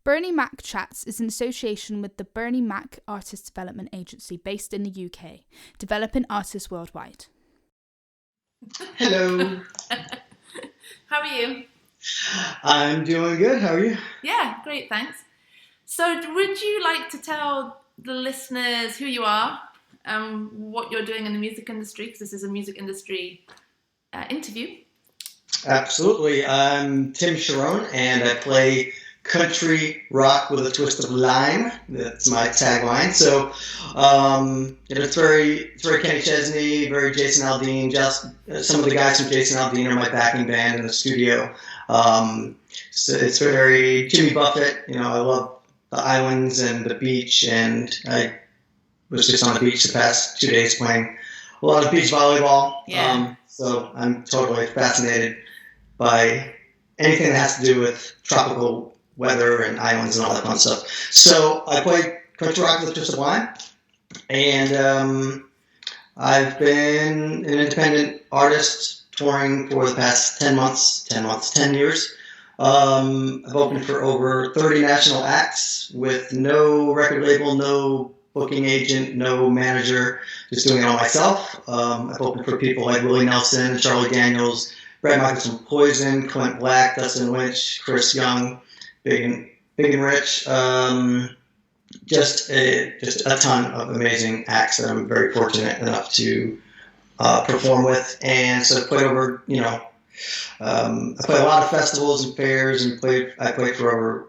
Bernii Mac Chats is in association with the Bernii Mac Artist Development Agency based in the UK, developing artists worldwide. Hello. How are you? I'm doing good. How are you? Yeah, great, thanks. So would you like to tell the listeners who you are and what you're doing in the music industry? Because this is a music industry interview. Absolutely. I'm Tim Charron, and I play country rock with a twist of lime. That's my tagline. So, it's very Kenny Chesney, very Jason Aldean. Just some of the guys from Jason Aldean are my backing band in the studio. So it's very Jimmy Buffett. I love the islands and the beach, and I was just on the beach the past 2 days playing a lot of beach volleyball. Yeah. So I'm totally fascinated by anything that has to do with tropical weather and islands and all that fun stuff. So I play country rock with Twist of Lime, and I've been an independent artist touring for the past 10 years. I've opened for over 30 national acts with no record label, no booking agent, no manager, just doing it all myself. I've opened for people like Willie Nelson, Charlie Daniels, Brad Michaels from Poison, Clint Black, Dustin Lynch, Chris Young, Big and Rich. Just a ton of amazing acts that I'm very fortunate enough to perform with. And so I played over, I played a lot of festivals and fairs, and I played for over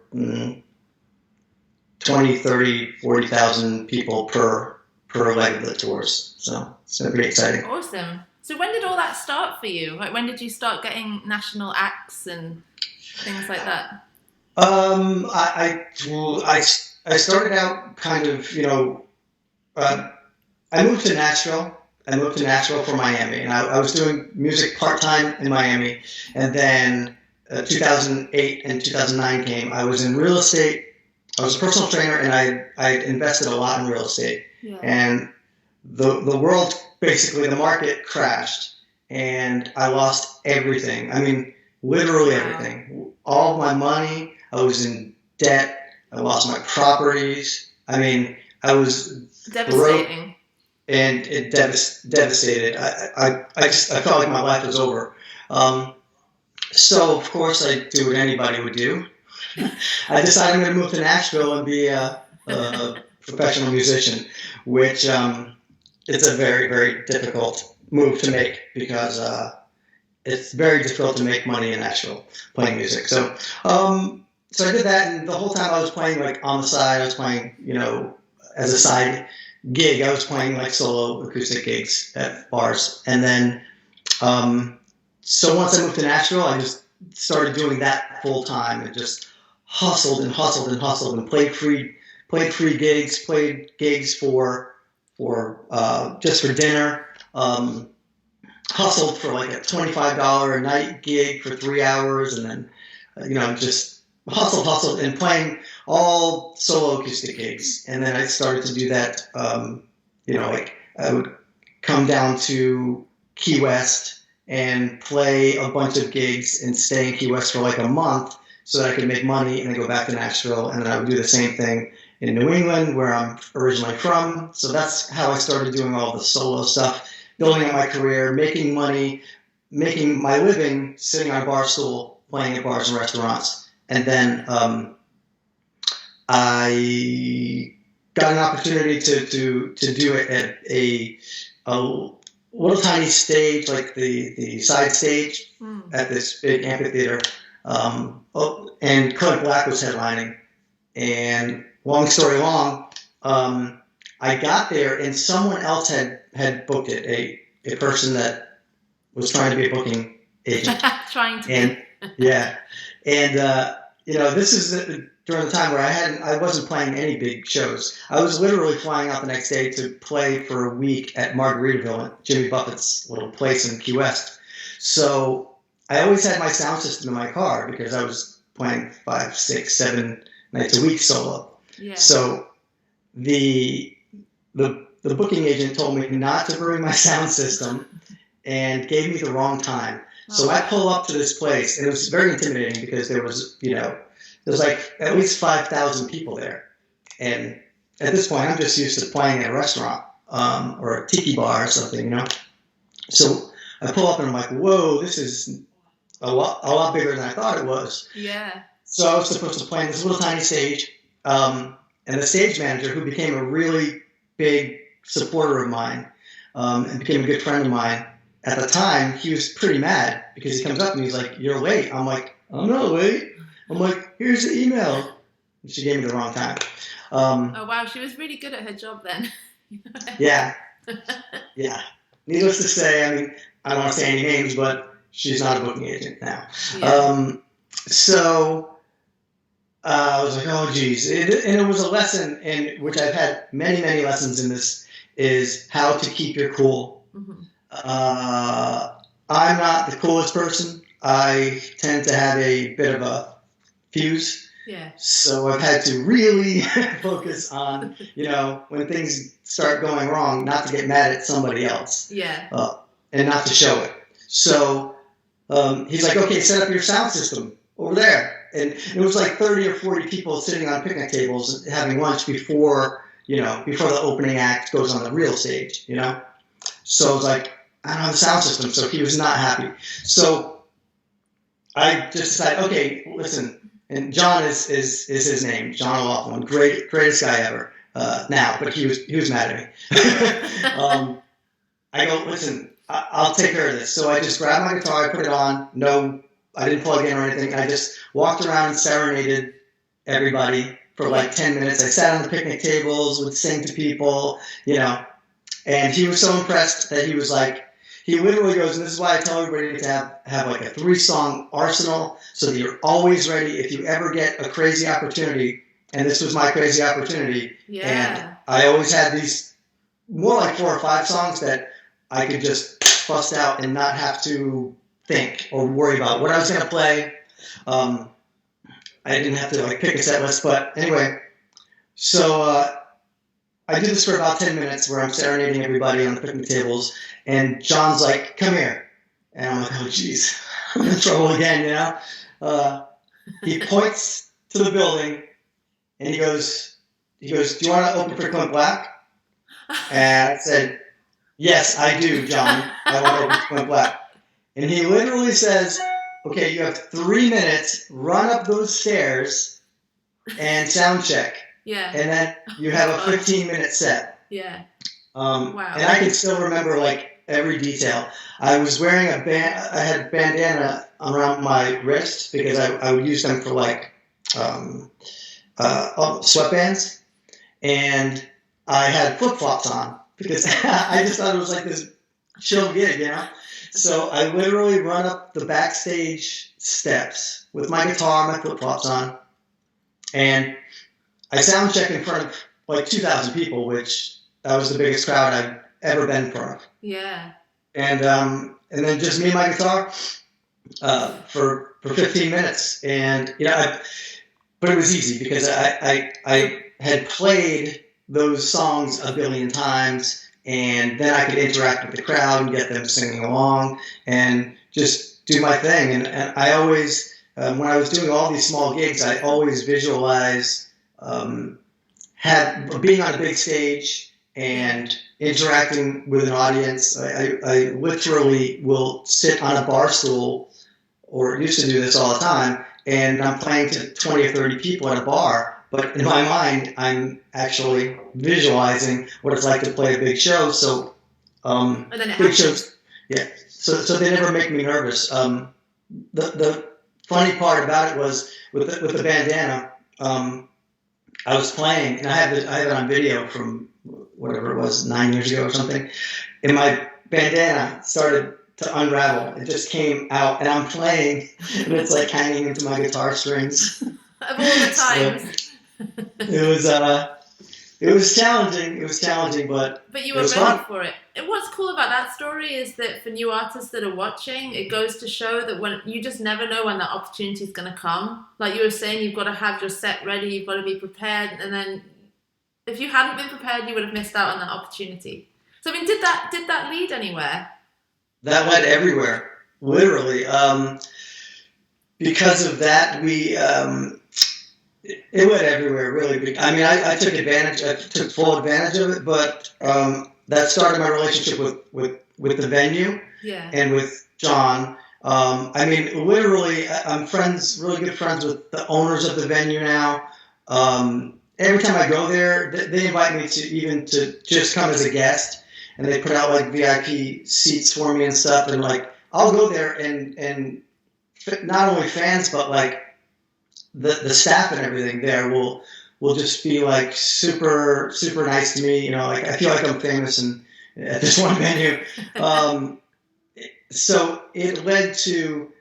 20, 30, 40,000 people per leg of the tours. So it's been pretty exciting. Awesome. So when did all that start for you? Like, when did you start getting national acts and things like that? I started out kind of, I moved to Nashville. From Miami, and I was doing music part-time in Miami. And then 2008 and 2009 came. I was in real estate. I was a personal trainer, and I invested a lot in real estate. Yeah. And the world, basically, the market crashed, and I lost everything. I mean, literally everything. All of my money. I was in debt. I lost my properties. I mean, I was devastating. Broke. And it devastated. I felt like my life was over. So of course I do what anybody would do. I decided I'm going to move to Nashville and be a professional musician, which it's a very, very difficult move to make because it's very difficult to make money in Nashville playing music. So I did that, and the whole time I was playing like on the side. I was playing, as a side gig. I was playing like solo acoustic gigs at bars, and then so once I moved to Nashville, I just started doing that full time and just hustled and played free gigs, played gigs for just for dinner, hustled for like a $25 a night gig for 3 hours, and then just hustled and playing all solo acoustic gigs. And then I started to do that, I would come down to Key West and play a bunch of gigs and stay in Key West for like a month so that I could make money, and then go back to Nashville. And then I would do the same thing in New England, where I'm originally from. So that's how I started doing all the solo stuff, building up my career, making money, making my living sitting on a bar stool, playing at bars and restaurants. And then I got an opportunity to do it at a little tiny stage, like the side stage at this big amphitheater. And Clint Black was headlining. And long story long, I got there, and someone else had booked it, a person that was trying to be a booking agent. Yeah. And, this is during the time where I wasn't playing any big shows. I was literally flying out the next day to play for a week at Margaritaville, Jimmy Buffett's little place in Key West. So I always had my sound system in my car because I was playing 5, 6, 7 nights a week solo. Yeah. So the booking agent told me not to bring my sound system and gave me the wrong time. So I pull up to this place, and it was very intimidating because there was, there's like at least 5,000 people there. And at this point, I'm just used to playing at a restaurant or a tiki bar or something, you know. So I pull up and I'm like, whoa, this is a lot bigger than I thought it was. Yeah. So I was supposed to play in this little tiny stage. And the stage manager, who became a really big supporter of mine and became a good friend of mine, at the time, he was pretty mad because he comes up and he's like, you're late. I'm like, I'm not late. I'm like, here's the email. And she gave me the wrong time. Oh, wow. She was really good at her job then. Yeah. Yeah. Needless to say, I mean, I don't want to say any names, but she's not a booking agent now. Yeah. So I was like, oh, geez. And it was a lesson, in which I've had many, many lessons in this, is how to keep your cool. Mm-hmm. I'm not the coolest person. I tend to have a bit of a fuse. Yeah. So I've had to really focus on, you know, when things start going wrong, not to get mad at somebody else. Yeah. And not to show it. So he's like, okay, set up your sound system over there. And it was like 30 or 40 people sitting on picnic tables having lunch before the opening act goes on the real stage, you know. So I was like, I don't have a sound system. So he was not happy. So I just decided, okay, listen. And John is his name, John O'Loughlin, greatest guy ever now. But he was mad at me. I go, listen, I'll take care of this. So I just grabbed my guitar, I put it on. No, I didn't plug in or anything. I just walked around and serenaded everybody for like 10 minutes. I sat on the picnic tables, would sing to people, you know. And he was so impressed that he was like, he literally goes, and this is why I tell everybody to have like a 3-song arsenal so that you're always ready if you ever get a crazy opportunity. And this was my crazy opportunity. Yeah. And I always had these more like 4 or 5 songs that I could just bust out and not have to think or worry about what I was going to play. I didn't have to like pick a set list, but anyway, so I do this for about 10 minutes where I'm serenading everybody on the picnic tables, and John's like, come here. And I'm like, oh, geez, I'm in trouble again, you know? He points to the building, and he goes, do you want to open for Clint Black? And I said, yes, I do, John. I want to open for Clint Black. And he literally says, okay, you have 3 minutes, run up those stairs and sound check. Yeah. And then you have a 15-minute set. Yeah. Wow. Wow. And I can still remember like every detail. I was wearing I had bandana around my wrist because I would use them for like sweatbands, and I had flip-flops on because I just thought it was like this chill gig, you know. So I literally run up the backstage steps with my guitar, my flip-flops on, and I sound check in front of like 2,000 people, which that was the biggest crowd I've ever been in front of. Yeah. And then just me and my guitar for 15 minutes, and you know, but it was easy because I had played those songs a billion times, and then I could interact with the crowd and get them singing along and just do my thing. And I always, when I was doing all these small gigs, I always visualize being on a big stage and interacting with an audience. I literally will sit on a bar stool, or used to do this all the time, and I'm playing to 20 or 30 people at a bar, but in my mind, I'm actually visualizing what it's like to play a big show. So, big shows, yeah. So they never make me nervous. The funny part about it was with the bandana. I was playing, and I have it on video from whatever it was, 9 years ago or something, and my bandana started to unravel. It just came out, and I'm playing, and it's like hanging into my guitar strings. Of all the times. So, it was challenging. It was challenging, but you were ready fun for it. And what's cool about that story is that for new artists that are watching, it goes to show that when you just never know when that opportunity is going to come. Like you were saying, you've got to have your set ready, you've got to be prepared, and then if you hadn't been prepared, you would have missed out on that opportunity. So I mean, did that lead anywhere? That led everywhere, literally. Because of that, we It went everywhere, really big. I mean, I took full advantage of it, but that started my relationship with the venue and with John. I mean, literally, I'm really good friends with the owners of the venue now. Every time I go there, they invite me to just come as a guest, and they put out like VIP seats for me and stuff, and like I'll go there and not only fans but like the staff and everything there will just be like super nice to me. You know, like I feel like I'm famous at this one venue. So it led to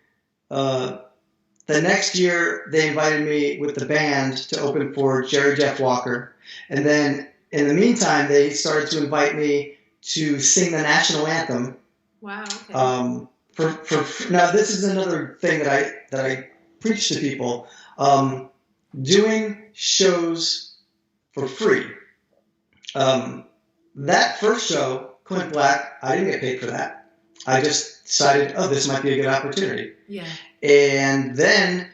the next year they invited me with the band to open for Jerry Jeff Walker, and then in the meantime they started to invite me to sing the national anthem. Wow. Okay. For now, this is another thing that I preach to people. Doing shows for free. That first show, Clint Black, I didn't get paid for that. I just decided, this might be a good opportunity. Yeah. And then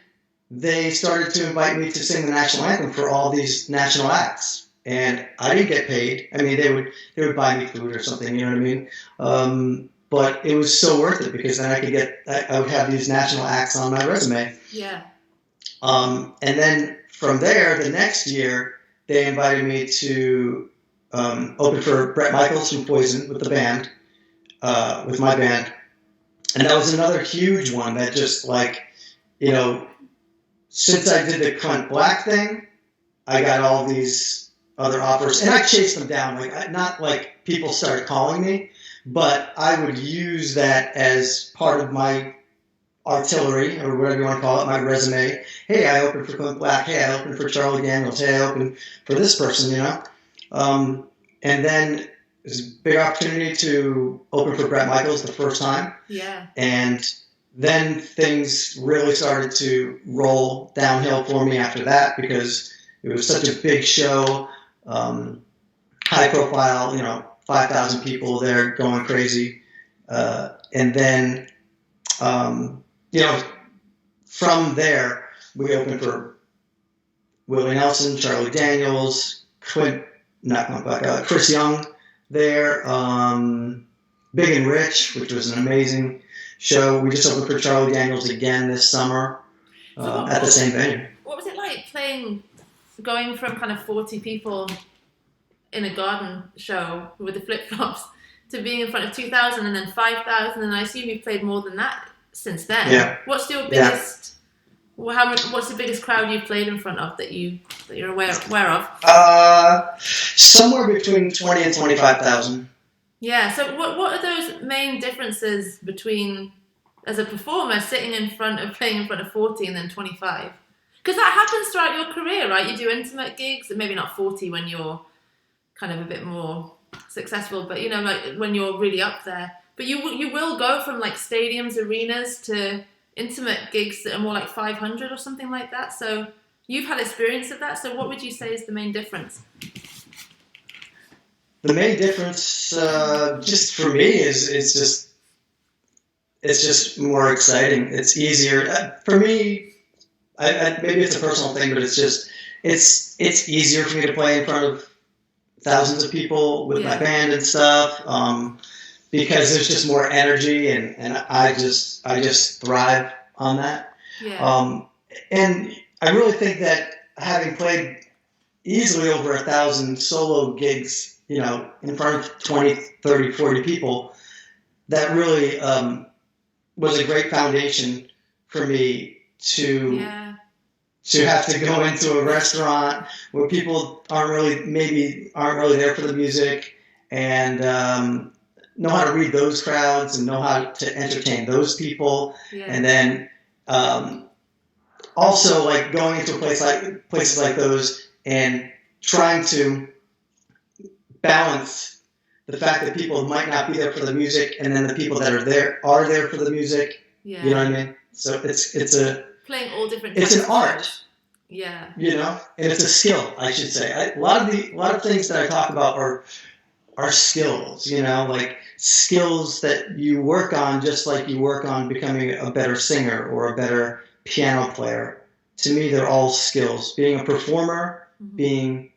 they started to invite me to sing the national anthem for all these national acts, and I didn't get paid. I mean, they would buy me food or something, you know what I mean? But it was so worth it because then I would have these national acts on my resume. Yeah. And then from there, the next year, they invited me to open for Bret Michaels from Poison with the band, with my band. And that was another huge one that just like, you know, since I did the Clint Black thing, I got all these other offers. And I chased them down. Like, not like people started calling me, but I would use that as part of my artillery, or whatever you want to call it, my resume. Hey, I opened for Clint Black. Hey, I opened for Charlie Daniels. Hey, I opened for this person, you know. And then it was a big opportunity to open for Bret Michaels the first time. Yeah. And then things really started to roll downhill for me after that because it was such a big show, high profile, you know, 5,000 people there going crazy. And then, you know, from there, we opened for Willie Nelson, Charlie Daniels, Chris Young there, Big and Rich, which was an amazing show. We just opened for Charlie Daniels again this summer at the same venue. What was it like going from kind of 40 people in a garden show with the flip-flops to being in front of 2,000 and then 5,000, and I assume you've played more than that since then. Yeah. What's your biggest? Yeah. What's the biggest crowd you've played in front of that you're aware of? Somewhere between 20 and 25,000. Yeah. So what are those main differences between as a performer playing in front of 40 and then 25? Because that happens throughout your career, right? You do intimate gigs, and maybe not 40 when you're kind of a bit more successful, but you know, like when you're really up there. But you will go from like stadiums, arenas to intimate gigs that are more like 500 or something like that. So you've had experience of that. So what would you say is the main difference? The main difference, just for me, is it's just more exciting. It's easier for me. Maybe it's a personal thing, but it's easier for me to play in front of thousands of people with my band and stuff, because there's just more energy, and I just thrive on that. Yeah. And I really think that having played easily over 1,000 solo gigs, you know, in front of 20, 30, 40 people, that really was a great foundation for me to have to go into a restaurant where people aren't really there for the music, and know how to read those crowds and know how to entertain those people. Yeah. And then also like going into places like those and trying to balance the fact that people might not be there for the music, and then the people that are there for the music. Yeah. You know what I mean? So it's playing all different. It's an art. Yeah. You know, and it's a skill, I should say. A lot of things that I talk about are skills. You know, like skills that you work on, just like you work on becoming a better singer or a better piano player. to me, they're all skills. Being a performer, being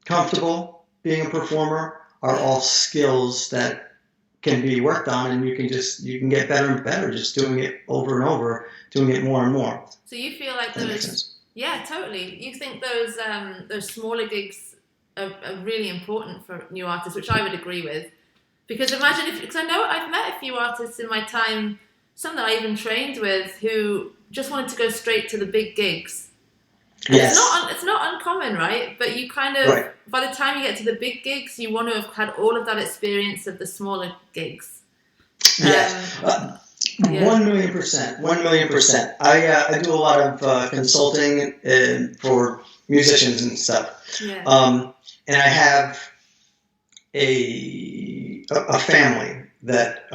comfortable being a performer are all skills that can be worked on, and you can get better and better just doing it over and over, doing it more and more. So you feel like That makes sense. Yeah, totally. You think those smaller gigs are really important for new artists, which I would agree with. Because imagine because I know I've met a few artists in my time, some that I even trained with, who just wanted to go straight to the big gigs. Yes. It's not uncommon, right? But you kind of, by the time you get to the big gigs, you want to have had all of that experience of the smaller gigs. Yes. 1,000,000%. 1,000,000%. I do a lot of consulting for musicians and stuff. Yeah. And I have a family that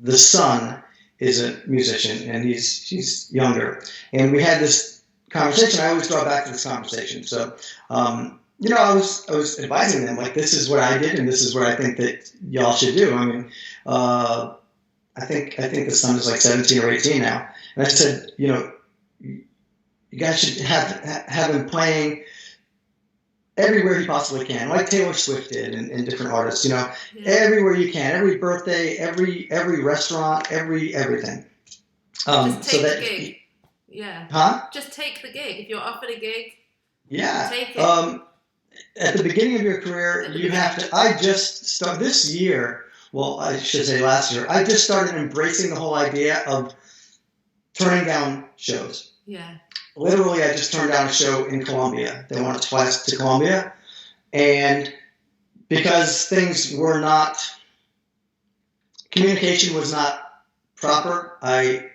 the son is a musician, and he's younger. And we had this conversation. I always draw back to this conversation. So, I was advising them, like, this is what I did, and this is what I think that y'all should do. I mean, I think the son is like 17 or 18 now. And I said, you guys should have him playing everywhere he possibly can, like Taylor Swift did, and different artists. Everywhere you can, every birthday, every restaurant, everything. Just take the gig. Yeah. Huh? Just take the gig. If you're offered a gig, yeah. Take it. At the beginning of your career, you have to. I just started this year. Well, I should say last year. I just started embracing the whole idea of turning down shows. Yeah. Literally, I just turned down a show in Colombia. They wanted to fly us to Colombia, and because things were not, communication was not proper, I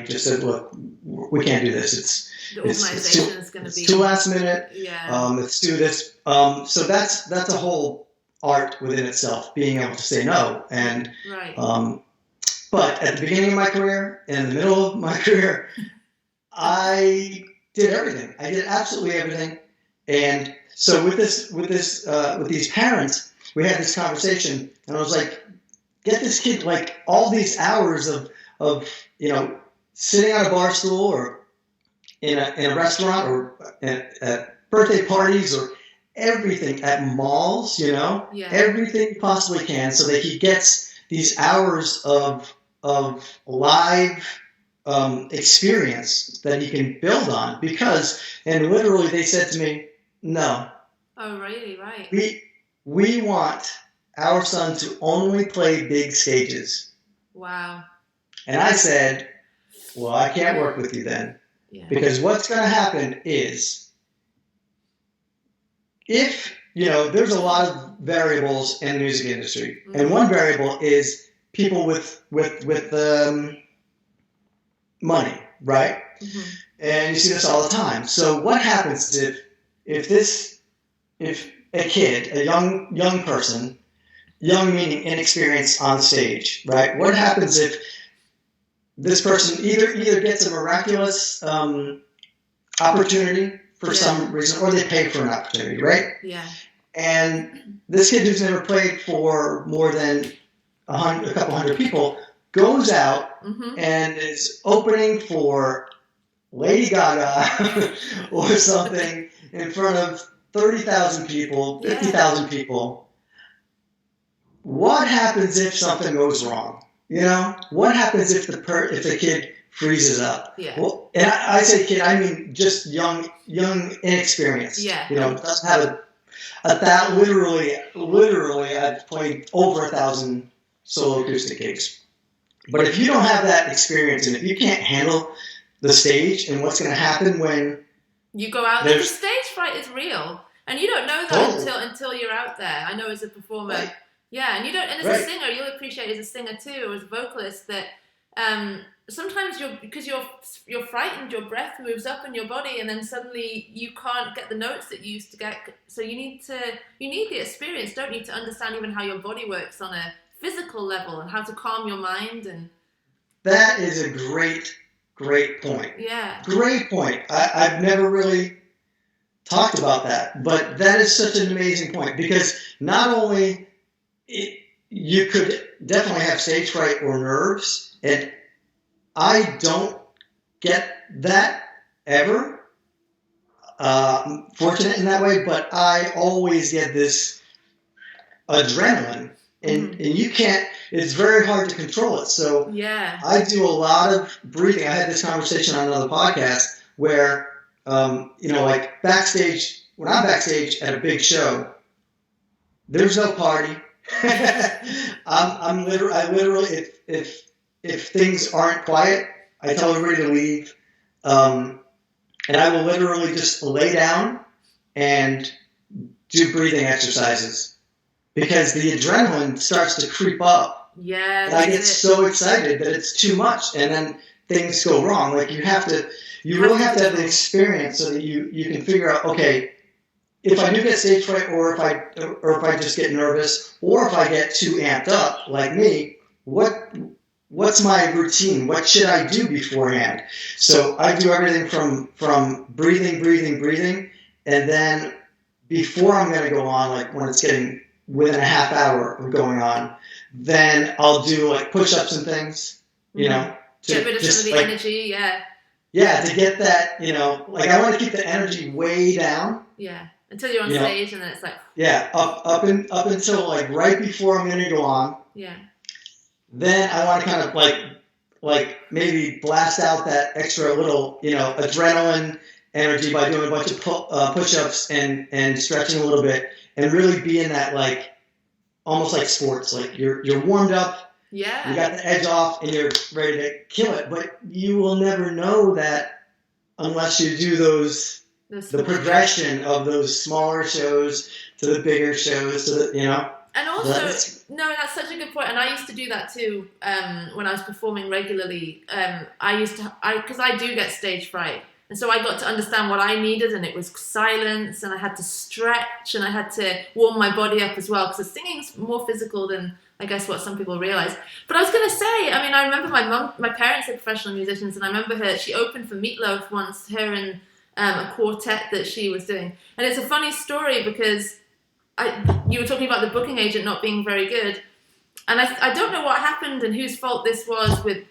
just said, look, we can't do this. The organization is going to be too last minute. Yeah. Let's do this. So that's a whole art within itself, being able to say no. And right. But at the beginning of my career and in the middle of my career, I did everything. I did absolutely everything. And so with these parents, we had this conversation, and I was like, get this kid like all these hours of sitting on a bar stool or in a restaurant or at birthday parties or everything, at malls, everything you possibly can, so that he gets these hours of live experience that he can build on. And literally they said to me, no. Oh, really? Right. We want our son to only play big stages. Wow. And I said, well, I can't work with you then. Yeah. Because what's going to happen is, if, there's a lot of variables in the music industry. Mm-hmm. And one variable is people with money, right? Mm-hmm. And you see this all the time. So what happens if a kid, a young person, young meaning inexperienced on stage, right? What happens if this person either gets a miraculous opportunity for some reason, or they pay for an opportunity, right? Yeah. And this kid who's never played for more than a couple hundred people goes out mm-hmm. and is opening for Lady Gaga or something in front of 30,000 people, 50,000 people. What happens if something goes wrong? What happens if the kid freezes up? Yeah. Well, and I say kid, I mean just young, inexperienced. Yeah. Doesn't have that. Literally, I've played over 1,000 solo acoustic gigs. But if you don't have that experience, and if you can't handle the stage and what's going to happen when you go out there, the stage fright is real, and you don't know that until you're out there. I know as a performer. Right. Yeah, and as a singer, you'll appreciate as a singer too, or as a vocalist, that sometimes you're frightened, your breath moves up in your body, and then suddenly you can't get the notes that you used to get. So you need the experience, don't you, to understand even how your body works on a physical level and how to calm your mind. And that is a great point. Yeah, great point. I've never really talked about that, but that is such an amazing point, because not only you could definitely have stage fright or nerves, and I don't get that ever. Fortunate in that way, but I always get this adrenaline, and you can't. It's very hard to control it. So yeah, I do a lot of breathing. I had this conversation on another podcast where, like backstage, when I'm backstage at a big show, there's no party. I literally, if things aren't quiet, I tell everybody to leave. And I will literally just lay down and do breathing exercises because the adrenaline starts to creep up. Yeah. And I get so excited that it's too much, and then things go wrong. Like you really have to have the experience so that you can figure out, okay, if I do get stage fright, or if I just get nervous, or if I get too amped up like me, what's my routine? What should I do beforehand? So I do everything from breathing, and then before I'm going to go on, like when it's getting within a half hour of going on, then I'll do like push-ups and things, get rid of some of the energy, Yeah, to get that, like I want to keep the energy way down. Yeah, until you're on stage, and then it's like... Yeah, up until like right before I'm going to go on. Yeah. Then I want to kind of like maybe blast out that extra little, adrenaline energy by doing a bunch of push-ups and stretching a little bit, and really be in that like almost like sports. Like you're warmed up, you got the edge off, and you're ready to kill it. But you will never know that unless you do the progression of those smaller shows to the bigger shows to the And also, that's such a good point. And I used to do that too when I was performing regularly. Because I do get stage fright. And so I got to understand what I needed, and it was silence, and I had to stretch, and I had to warm my body up as well, because the singing's more physical than, I guess, what some people realize. But I was going to say, I remember my parents are professional musicians, and I remember she opened for Meatloaf once, her and a quartet that she was doing. And it's a funny story because you were talking about the booking agent not being very good, and I don't know what happened and whose fault this was with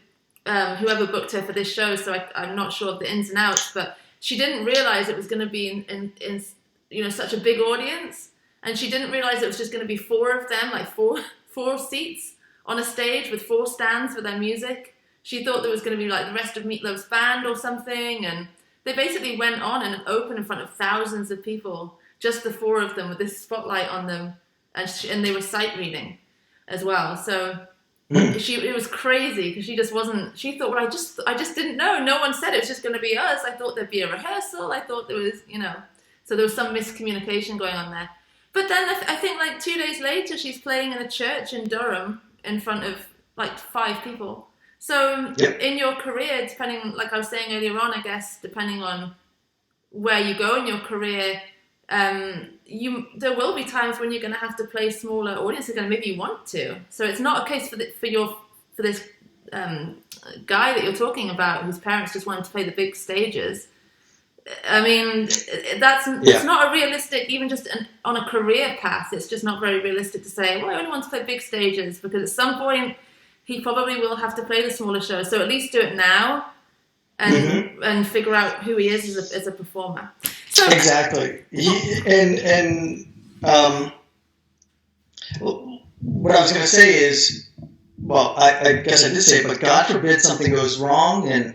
whoever booked her for this show, so I'm not sure of the ins and outs, but she didn't realize it was going to be in such a big audience, and she didn't realize it was just going to be four of them, like four seats on a stage with four stands for their music. She thought there was going to be like the rest of Meatloaf's band or something, and they basically went on and opened in front of thousands of people, just the four of them with this spotlight on them, and they were sight reading as well. So it was crazy because she just wasn't. She thought, well, I just didn't know. No one said it was just going to be us. I thought there'd be a rehearsal. I thought there was, So there was some miscommunication going on there. But then I think like 2 days later, she's playing in a church in Durham in front of like 5 people. So in your career, depending, like I was saying earlier on, I guess, depending on where you go in your career, there will be times when you're going to have to play smaller audiences, and maybe you want to. So it's not a case for this guy that you're talking about, whose parents just wanted to play the big stages. It's not a realistic, even just on a career path. It's just not very realistic to say, well, I only want to play big stages, because at some point he probably will have to play the smaller shows. So at least do it now, and figure out who he is as a performer. So, exactly. What I was going to say is, well, I guess I did say it, but God forbid something goes wrong and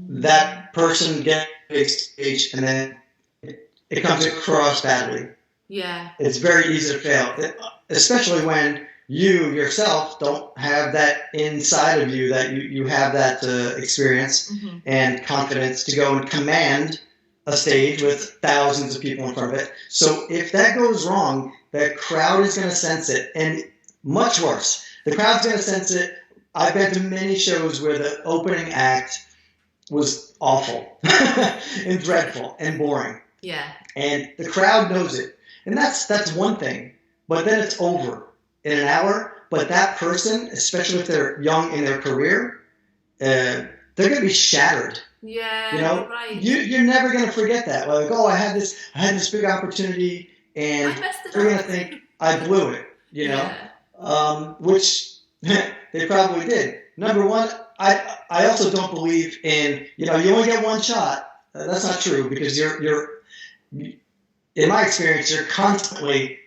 that person gets big stage and then it comes across badly. Yeah. It's very easy to fail, especially when you yourself don't have that inside of you, that you have that experience and confidence to go and command a stage with thousands of people in front of it. So if that goes wrong, the crowd is going to sense it, and much worse, the crowd's going to sense it. I've been to many shows where the opening act was awful and dreadful and boring. Yeah. And the crowd knows it. And that's one thing. But then it's over in an hour. But that person, especially if they're young in their career, they're going to be shattered. Yeah, right. You're never going to forget that. Like, oh, I had this big opportunity, and they're going to think I blew it. Which they probably did. Number one, I also don't believe in, you only get one shot. That's not true, because you're in my experience, you're constantly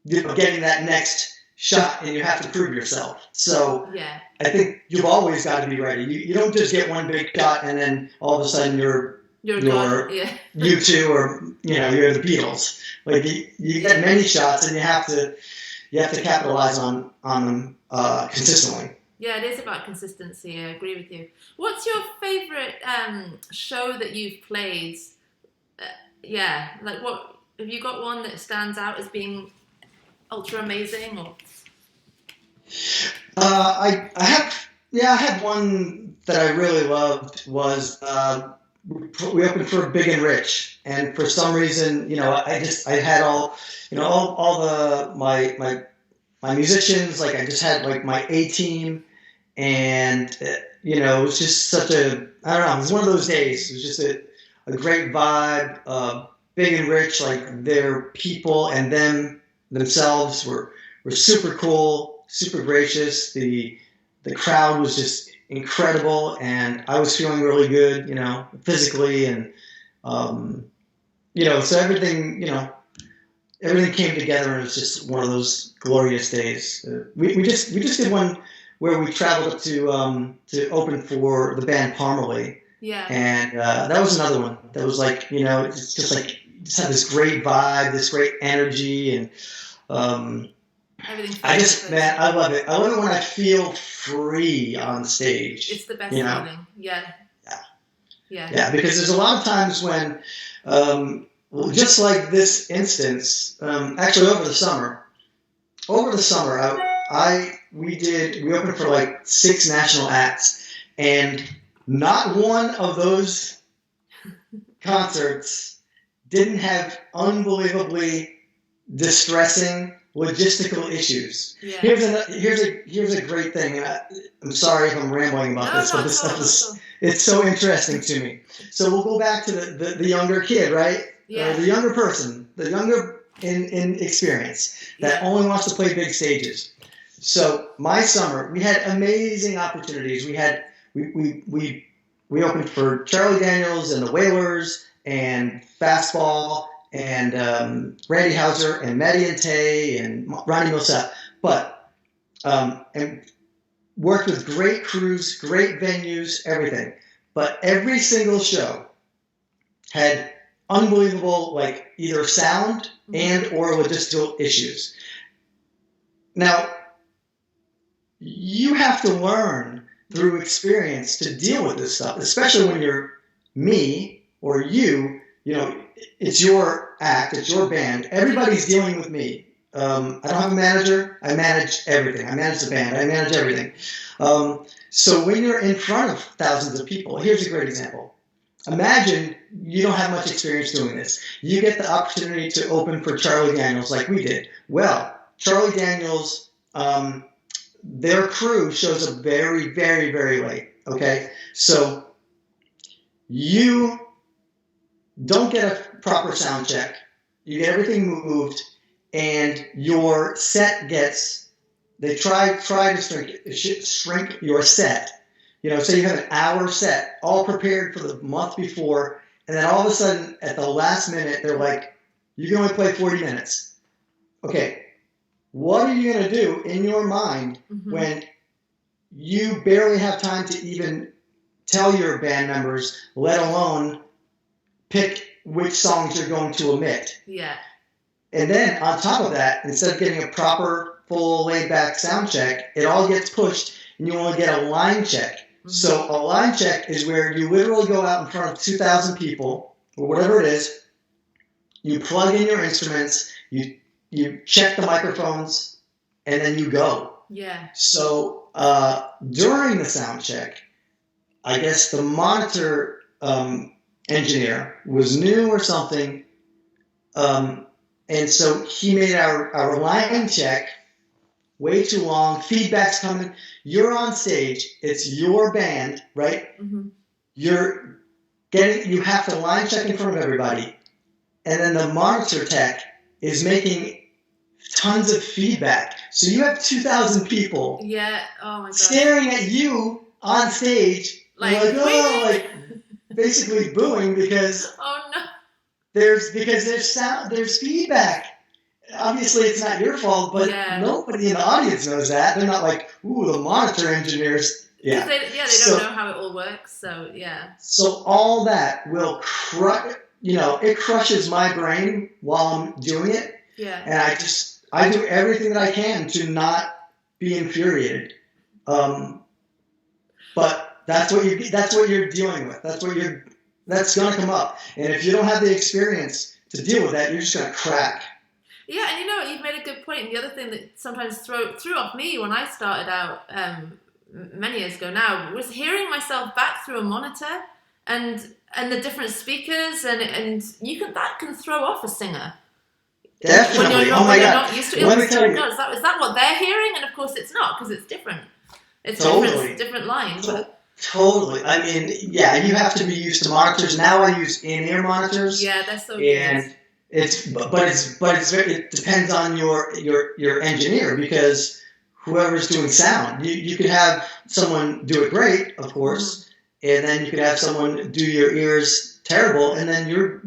getting that next shot, and you have to prove yourself. So Yeah. I think you've always got to be ready. You don't just get one big shot and then all of a sudden you're Yeah. U2 or you're the Beatles. Like you get many shots, and you have to capitalize on them consistently. Yeah, it is about consistency. I agree with you. What's your favorite show that you've played? Like what have you got one that stands out as being ultra amazing? Or I had one that I really loved. Was we opened for Big and Rich, and for some reason, I had all my musicians, like I just had like my A team, and it was just such a, I don't know, it was one of those days. It was just a great vibe. Big and Rich, like their people and themselves were super cool, super gracious. The crowd was just incredible, and I was feeling really good, physically, and so everything came together, and it was just one of those glorious days. We just did one where we traveled up to open for the band Parmalee. Yeah. And that was another one that was like, it's just like, just had this great vibe, this great energy, and I love it. I love it when I feel free on stage. It's the best feeling. Yeah. Yeah, because there's a lot of times when, just like this instance, actually over the summer, we opened for like 6 national acts, and not one of those concerts didn't have unbelievably distressing logistical issues. Yeah. Here's a great thing. I'm sorry if I'm rambling about this, but this stuff it's so interesting to me. So we'll go back to the younger kid, right? Yeah. The younger person, the younger in experience that only wants to play big stages. So my summer, we had amazing opportunities. We opened for Charlie Daniels and the Wailers and Fastball and Randy Houser and Maddie and Tay and Ronnie Millsap, but and worked with great crews, great venues, everything. But every single show had unbelievable, like, either sound and or logistical issues. Now, you have to learn through experience to deal with this stuff, especially when you're me or you. It's your act, it's your band. Everybody's dealing with me. I don't have a manager. I manage everything. I manage the band. I manage everything. So when you're in front of thousands of people, here's a great example. Imagine you don't have much experience doing this. You get the opportunity to open for Charlie Daniels like we did. Well, Charlie Daniels, their crew shows up very, very, very late. Okay? So you don't get a proper sound check. You get everything moved, and your set gets, they try to shrink your set. Say you have an hour set, all prepared for the month before, and then all of a sudden, at the last minute, they're like, you can only play 40 minutes. Okay, what are you going to do in your mind when you barely have time to even tell your band members, let alone pick which songs you're going to omit? Yeah. And then on top of that, instead of getting a proper, full, laid-back sound check, it all gets pushed, and you only get a line check. So a line check is where you literally go out in front of 2,000 people, or whatever it is, you plug in your instruments, you check the microphones, and then you go. Yeah. So during the sound check, I guess the monitor engineer was new or something, and so he made our line check way too long. Feedback's coming. You're on stage. It's your band, right? You have to line check in front of everybody, and then the monitor tech is making tons of feedback. So you have 2,000 people oh my God, staring at you on stage, like oh, like basically booing because there's sound, there's feedback. Obviously, it's not your fault, but nobody in the audience knows that. They're not like, ooh, the monitor engineers. Yeah, they don't know how it all works. So yeah. So all that will crush. It crushes my brain while I'm doing it. Yeah. And I do everything that I can to not be infuriated. But that's what you're dealing with. That's going to come up. And if you don't have the experience to deal with that, you're just going to crack. Yeah, and you've made a good point. The other thing that sometimes threw off me when I started out many years ago now was hearing myself back through a monitor and the different speakers and that can throw off a singer. Definitely. When you're not used to it. Let me tell you. Is that what they're hearing? And of course it's not, because it's different. It's different lines. Totally. I mean, yeah, you have to be used to monitors. Now I use in-ear monitors. Yeah, they're so good. And it depends on your engineer, because whoever's doing sound, you could have someone do it great, of course, and then you could have someone do your ears terrible, and then you're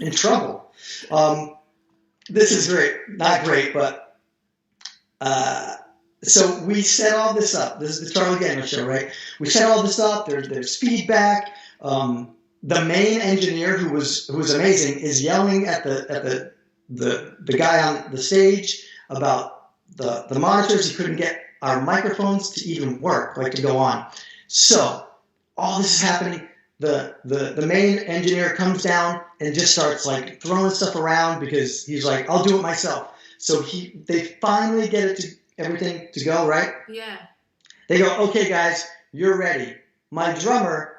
in trouble. This is not great, but so we set all this up. This is the Charlie Gamer Show, right? We set all this up. There's feedback. The main engineer, who was amazing, is yelling at the guy on the stage about the monitors. He couldn't get our microphones to even work, to go on. So all this is happening. The main engineer comes down and just starts throwing stuff around, because he's like, I'll do it myself. So they finally get everything to go, right? Yeah. They go, okay, guys, you're ready. My drummer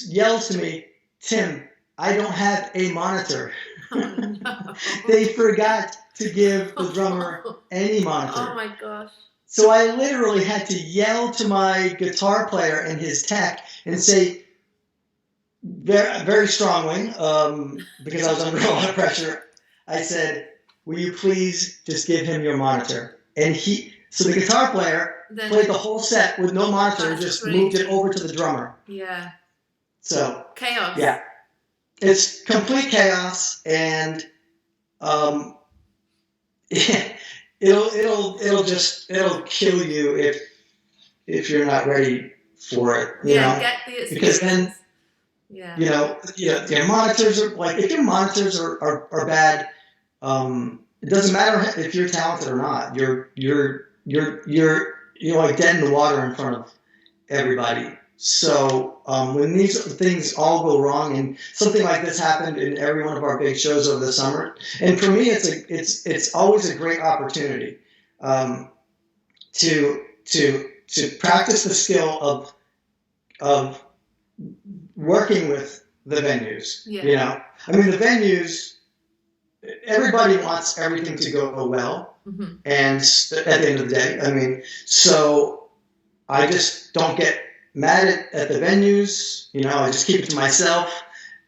yells to me, Tim, I don't have a monitor. Oh, no. They forgot to give the drummer any monitor. Oh my gosh. So I literally had to yell to my guitar player and his tech and say, very, very strongly, because I was under a lot of pressure, I said, will you please just give him your monitor? And so the guitar player played the whole set with no monitor and just moved it over to the drummer. Yeah. So chaos. Yeah, it's complete chaos, and it'll kill you if you're not ready for it. Get the experience. Because then your monitors are if your monitors are bad, it doesn't matter if you're talented or not. You're dead in the water in front of everybody. So when these things all go wrong, and something like this happened in every one of our big shows over the summer, and for me, it's always a great opportunity to practice the skill of working with the venues. Yeah. I mean, the venues. Everybody wants everything to go well, and at the end of the day, I mean, so I just don't get mad at the venues. I just keep it to myself.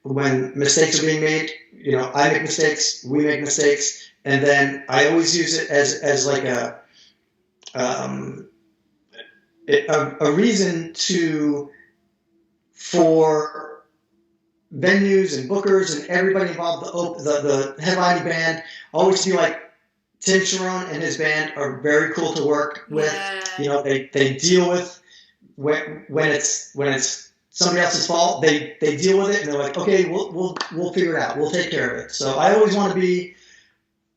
When mistakes are being made, I make mistakes, we make mistakes, and then I always use it as a reason for venues and bookers and everybody involved, the headlining band, always feel like Tim Charron and his band are very cool to work with. Yeah. They deal with when it's somebody else's fault. They deal with it, and they're like, okay, we'll figure it out. We'll take care of it. So I always want to be,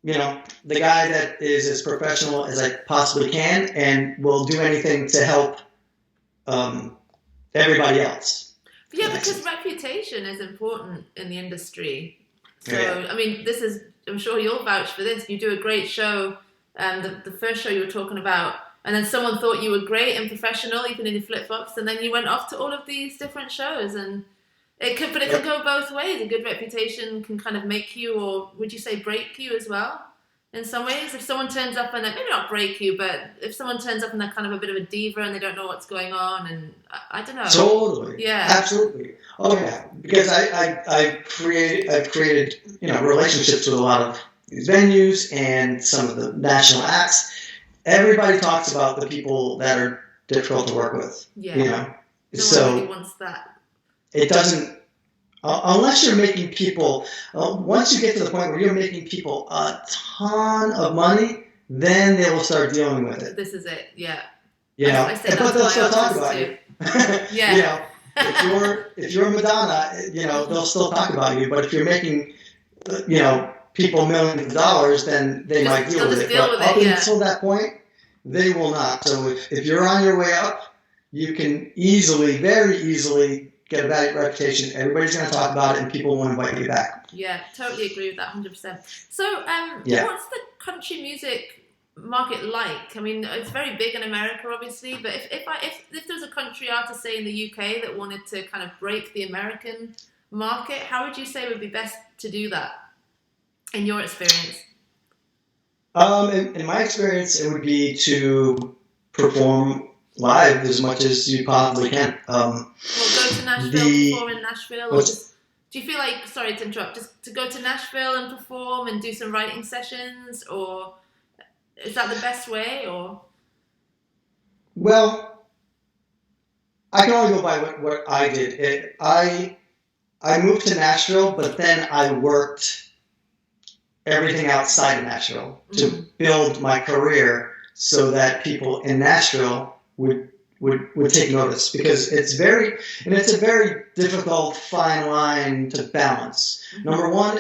the guy that is as professional as I possibly can, and will do anything to help everybody else. Yeah, because reputation is important in the industry. So, Yeah. I mean, I'm sure you'll vouch for this. You do a great show. The first show you were talking about, and then someone thought you were great and professional, even in your flip-flops, and then you went off to all of these different shows. And it could go both ways. A good reputation can kind of make you, or would you say break you as well? In some ways, if someone turns up and maybe not break you, but if someone turns up and they're kind of a bit of a diva and they don't know what's going on, and I don't know. Totally. Yeah. Absolutely. Oh yeah. Because I've created relationships with a lot of these venues and some of the national acts. Everybody talks about the people that are difficult to work with. Yeah. one really wants that. It doesn't, unless you're making people, once you get to the point where you're making people a ton of money, then they will start dealing with it. This is it, yeah. You know, but they'll still talk about you. Yeah. You know, if you're Madonna, you know, they'll still talk about you. But if you're making, you know, people millions of dollars, then they might deal with it. But up until that point, they will not. So if you're on your way up, you can easily, very easily get a bad reputation. Everybody's going to talk about it, and people won't invite you back. Yeah, totally agree with that, 100%. So, what's the country music market like? I mean, it's very big in America, obviously, but if there's a country artist, say in the UK, that wanted to kind of break the American market, how would you say would be best to do that, in your experience? In my experience, it would be to perform live as much as you possibly can. Go to Nashville, perform in Nashville, or just, do you feel like, sorry to interrupt, just to go to Nashville and perform and do some writing sessions, or is that the best way, or? Well, I can only go by what I did. I moved to Nashville, but then I worked everything outside of Nashville to build my career so that people in Nashville would take notice, because it's a very difficult fine line to balance. Number one,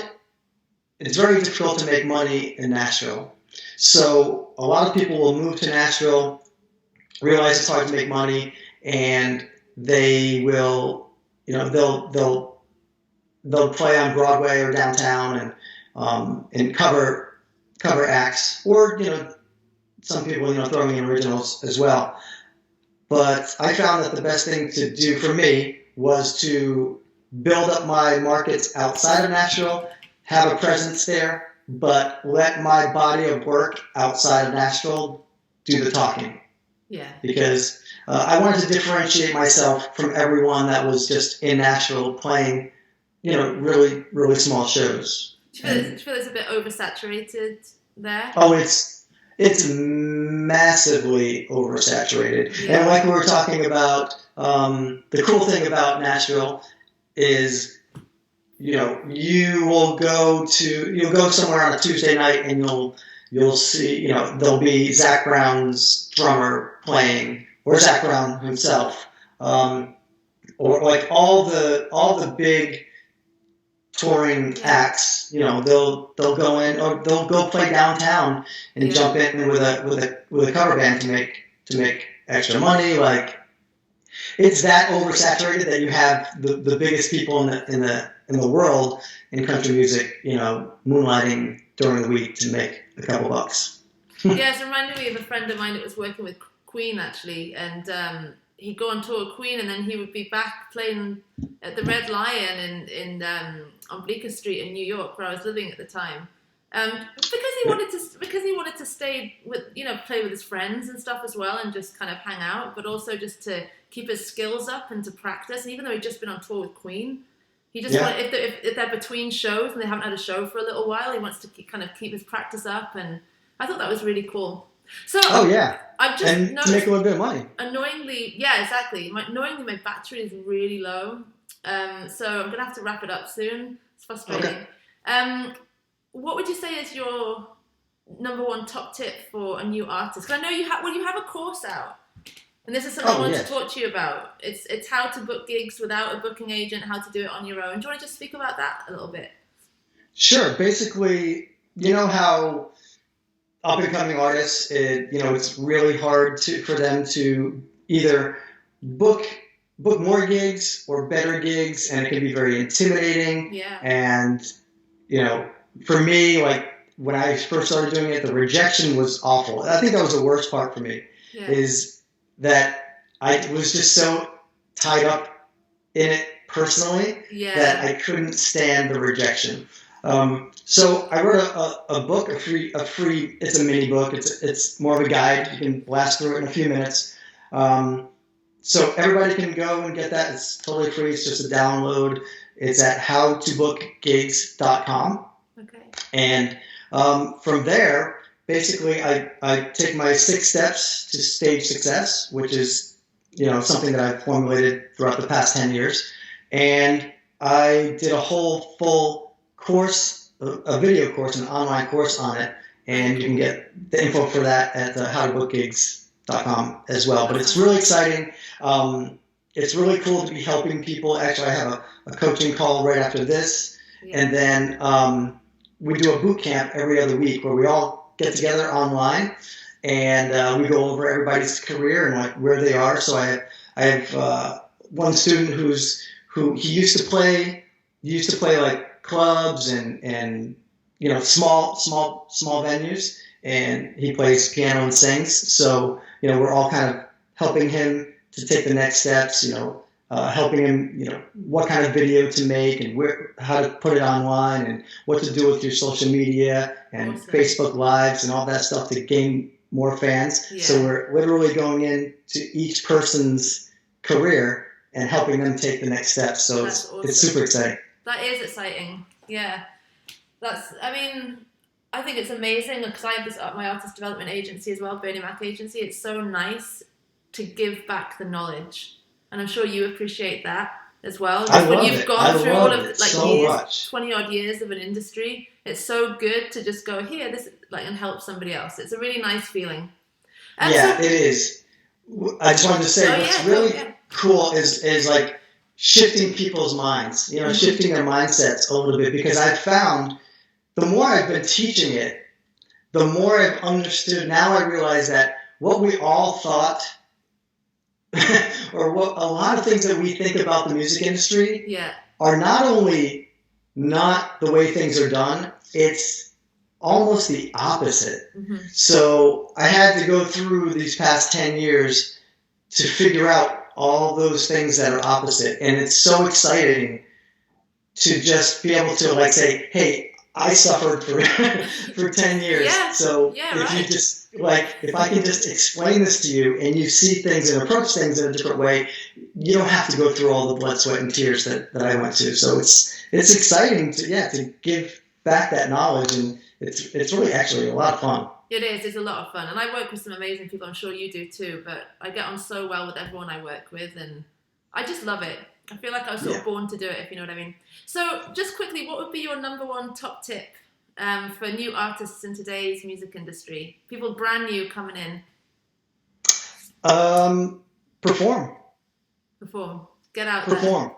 it's very difficult to make money in Nashville. So a lot of people will move to Nashville, realize it's hard to make money, and they will, you know, they'll play on Broadway or downtown and cover acts, or, you know, some people, you know, throwing in originals as well. But I found that the best thing to do for me was to build up my markets outside of Nashville, have a presence there, but let my body of work outside of Nashville do the talking. Yeah. Because I wanted to differentiate myself from everyone that was just in Nashville playing, you know, really, really small shows. Do you feel it's a bit oversaturated there? Oh, it's massively oversaturated. Yeah. And like we were talking about, the cool thing about Nashville is, you know, you'll go somewhere on a Tuesday night and you'll see, you know, there'll be Zac Brown's drummer playing, or Zac Brown himself, or like all the big touring acts. You know, they'll go in, or they'll go play downtown and jump in with a cover band to make extra money. Like, it's that oversaturated that you have the biggest people in the world in country music, you know, moonlighting during the week to make a couple bucks. Yeah, it's reminded me of a friend of mine that was working with Queen, actually, and he'd go on tour with Queen, and then he would be back playing at the Red Lion on Bleecker Street in New York, where I was living at the time, because he wanted to stay with, you know, play with his friends and stuff as well, and just kind of hang out, but also just to keep his skills up and to practice. And even though he'd just been on tour with Queen, he just wanted, if they're between shows and they haven't had a show for a little while, he wants to kind of keep his practice up, and I thought that was really cool. So I've just noticed, to make a little bit of money. Annoyingly, yeah, exactly. Annoyingly, my battery is really low, so I'm gonna have to wrap it up soon. It's frustrating. Okay. What would you say is your number one top tip for a new artist? Because I know you have a course out, and this is something I wanted to talk to you about. It's how to book gigs without a booking agent, how to do it on your own. Do you want to just speak about that a little bit? Sure. Basically, you know how up-and-coming artists, it's really hard for them to either book more gigs or better gigs, and it can be very intimidating. Yeah. And, for me, like, when I first started doing it, the rejection was awful. I think that was the worst part for me, is that I was just so tied up in it personally that I couldn't stand the rejection. So I wrote a book, a free. It's a mini book. It's more of a guide. You can blast through it in a few minutes. So everybody can go and get that. It's totally free. It's just a download. It's at howtobookgigs.com. Okay. And from there, basically, I take my 6 steps to stage success, which is something that I've formulated throughout the past 10 years. And I did a whole full course, a video course, an online course on it. And you can get the info for that at howtobookgigs.com as well. But it's really exciting. It's really cool to be helping people. Actually, I have a coaching call right after this. And then we do a boot camp every other week where we all get together online and we go over everybody's career and like where they are. So I have one student who used to play like clubs and small venues, and he plays piano and sings. So we're all kind of helping him to take the next steps. Helping him, what kind of video to make and how to put it online and what to do with your social media and Facebook Lives and all that stuff to gain more fans. Yeah. So we're literally going into each person's career and helping them take the next step. So it's super exciting. That is exciting. Yeah. I think it's amazing because I have my artist development agency as well, Bernii Mac Agency. It's so nice to give back the knowledge. And I'm sure you appreciate that as well. I love you've gone through all of so much. 20 odd years of an industry. It's so good to just go here, and help somebody else. It's a really nice feeling. It is. I just wanted to say what's really cool is like shifting people's minds, shifting their mindsets a little bit, because I've found the more I've been teaching it, the more I've understood. Now I realize that what we all thought or what a lot of things that we think about the music industry are not only not the way things are done, it's almost the opposite. Mm-hmm. So I had to go through these past 10 years to figure out all those things that are opposite. And it's so exciting to just be able to say, hey, I suffered for 10 years. Yeah. So you just if I can just explain this to you and you see things and approach things in a different way, you don't have to go through all the blood, sweat, and tears that I went to. So it's exciting to give back that knowledge, and it's really actually a lot of fun. It is. It's a lot of fun. And I work with some amazing people. I'm sure you do too. But I get on so well with everyone I work with, and I just love it. I feel like I was sort of born to do it, if you know what I mean. So just quickly, what would be your number one top tip for new artists in today's music industry? People brand new coming in. Perform. Get out there.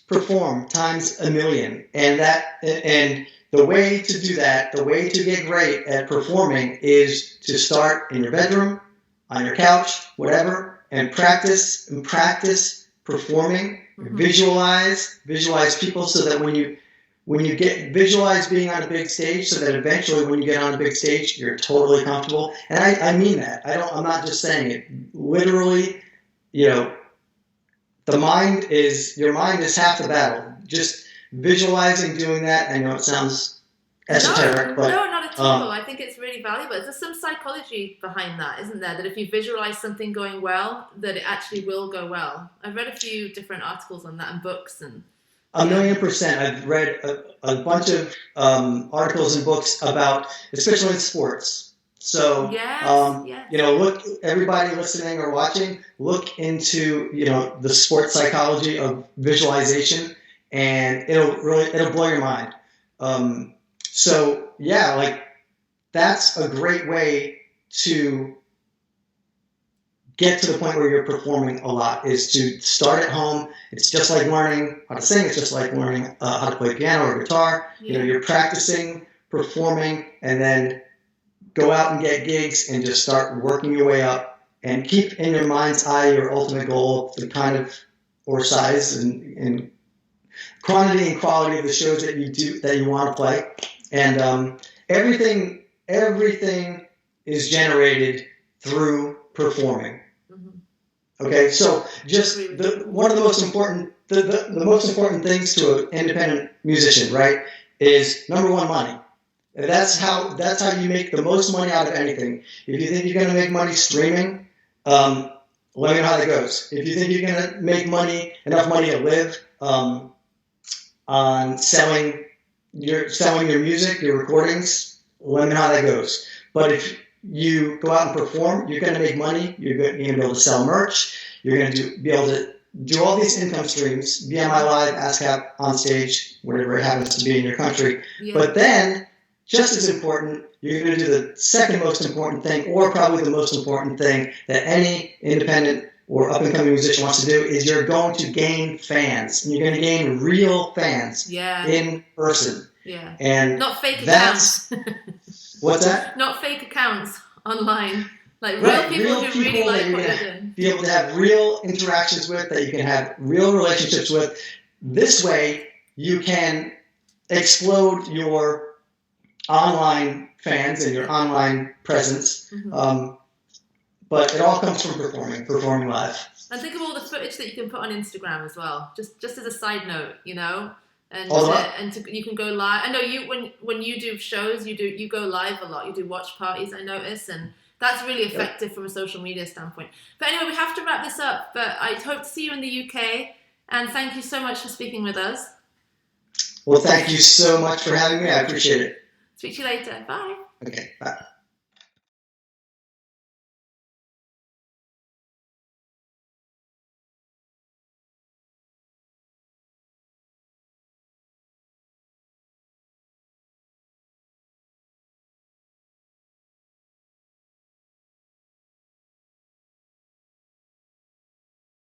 Perform times a million. And the way to do that, the way to get great at performing is to start in your bedroom, on your couch, whatever, and practice performing. Mm-hmm. Visualize people so that when you visualize being on a big stage, so that eventually when you get on a big stage, you're totally comfortable. And I mean that. I'm not just saying it. Literally, your mind is half the battle. Just visualizing doing that. I know it sounds esoteric, but no, not at all. I think it's really valuable. There's some psychology behind that, isn't there? That if you visualize something going well, that it actually will go well. I've read a few different articles on that and books and. 1,000,000%. I've read a bunch of articles and books about, especially in sports. So, look, everybody listening or watching, look into, the sports psychology of visualization, and it'll blow your mind. That's a great way to get to the point where you're performing a lot, is to start at home. It's just like learning how to sing. It's just like learning how to play piano or guitar. Yeah. You're practicing, performing, and then go out and get gigs and just start working your way up, and keep in your mind's eye your ultimate goal, the kind of, or size and quantity and quality of the shows that you do, that you want to play. And everything is generated through performing. Mm-hmm. Okay, so just one of the most important the most important things to an independent musician, right, is number one, money. And that's how you make the most money out of anything. If you think you're going to make money streaming, let me know how that goes. If you think you're going to make enough money to live on selling your music, your recordings, let me know how that goes. But if you go out and perform, you're going to make money. You're going to be able to sell merch. You're going to be able to do all these income streams, BMI Live, ASCAP, on stage, wherever it happens to be in your country. Yeah. But then, just as important, you're going to do the second most important thing, or probably the most important thing that any independent or up-and-coming musician wants to do, is you're going to gain fans. And you're going to gain real fans in person. Yeah. And not fake accounts. What's that? Not fake accounts online. Like real people who really like what you're doing. Be able to have real interactions with, that you can have real relationships with. This way, you can explode your online fans and your online presence. But it all comes from performing live. And think of all the footage that you can put on Instagram as well. Just as a side note, you know. And you can go live. I know you when you do shows, you go live a lot. You do watch parties, I notice, and that's really effective from a social media standpoint. But anyway, we have to wrap this up. But I hope to see you in the UK, and thank you so much for speaking with us. Well, thank you so much for having me. I appreciate it. Speak to you later. Bye. Okay, bye.